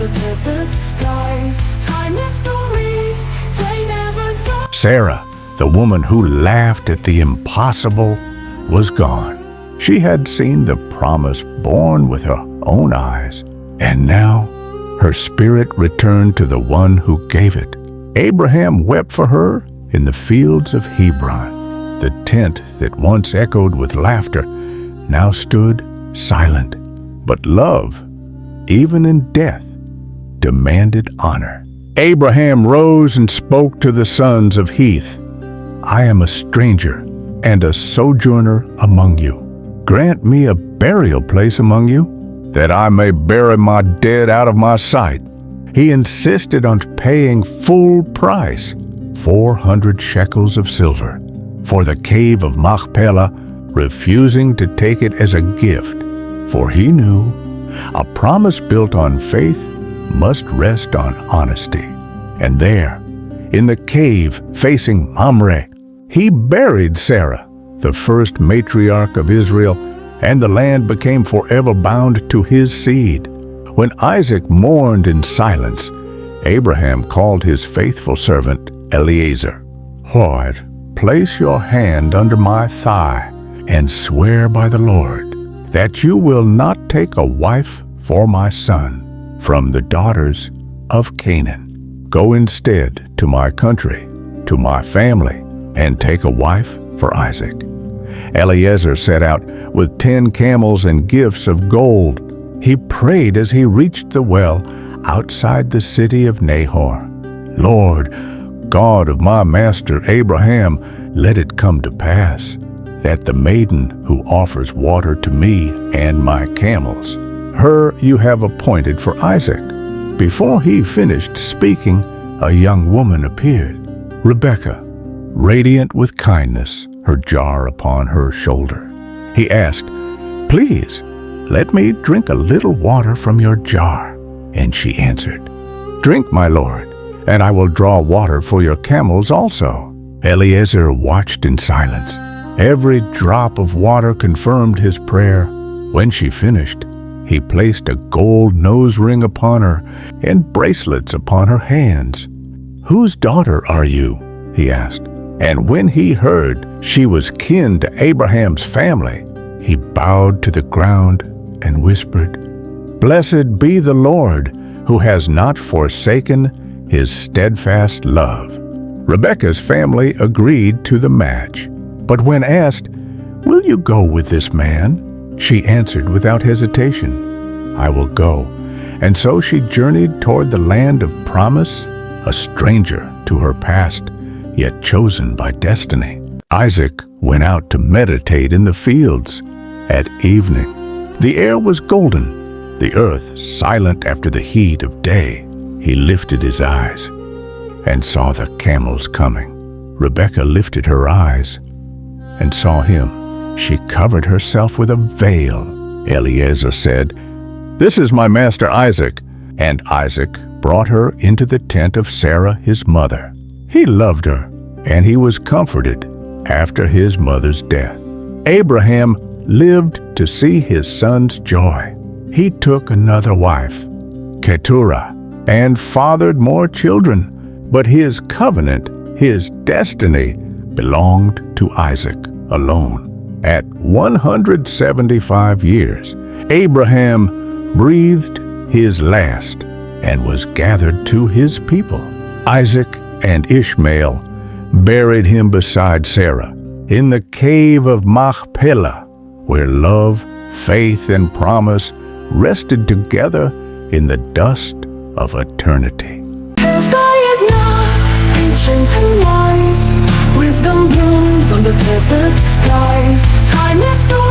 the desert skies. Timeless stories, they never die. Sarah, the woman who laughed at the impossible, was gone. She had seen the promise born with her own eyes, and now her spirit returned to the one who gave it. Abraham wept for her in the fields of Hebron. The tent that once echoed with laughter now stood silent. But love, even in death, demanded honor. Abraham rose and spoke to the sons of Heth. I am a stranger and a sojourner among you. Grant me a burial place among you, that I may bury my dead out of my sight. He insisted on paying full price, 400 shekels of silver, for the cave of Machpelah, refusing to take it as a gift, for he knew a promise built on faith must rest on honesty. And there, in the cave facing Mamre, he buried Sarah, the first matriarch of Israel, and the land became forever bound to his seed. When Isaac mourned in silence, Abraham called his faithful servant Eliezer. Lord, place your hand under my thigh and swear by the Lord that you will not take a wife for my son from the daughters of Canaan. Go instead to my country, to my family, and take a wife for Isaac. Eliezer set out with 10 camels and gifts of gold. He prayed as he reached the well outside the city of Nahor. Lord, God of my master Abraham, let it come to pass that the maiden who offers water to me and my camels, her you have appointed for Isaac. Before he finished speaking, a young woman appeared, Rebekah, radiant with kindness, her jar upon her shoulder. He asked, Please, let me drink a little water from your jar. And she answered, Drink, my lord, and I will draw water for your camels also. Eliezer watched in silence. Every drop of water confirmed his prayer. When she finished, he placed a gold nose ring upon her and bracelets upon her hands. Whose daughter are you? He asked. And when he heard she was kin to Abraham's family, he bowed to the ground and whispered, Blessed be the Lord, who has not forsaken his steadfast love. Rebekah's family agreed to the match. But when asked, Will you go with this man? She answered without hesitation, I will go. And so she journeyed toward the land of promise, a stranger to her past, yet chosen by destiny. Isaac went out to meditate in the fields. At evening, the air was golden, the earth silent after the heat of day. He lifted his eyes and saw the camels coming. Rebekah lifted her eyes and saw him. She covered herself with a veil. Eliezer said, This is my master Isaac. And Isaac brought her into the tent of Sarah his mother. He loved her, and he was comforted after his mother's death. Abraham lived to see his son's joy. He took another wife, Keturah, and fathered more children, but his covenant, his destiny, belonged to Isaac alone. At 175 years, Abraham breathed his last and was gathered to his people. Isaac and Ishmael buried him beside Sarah in the cave of Machpelah, where love, faith, and promise rested together in the dust of eternity. Ancient and wise, wisdom blooms on the desert skies. Timeless stories.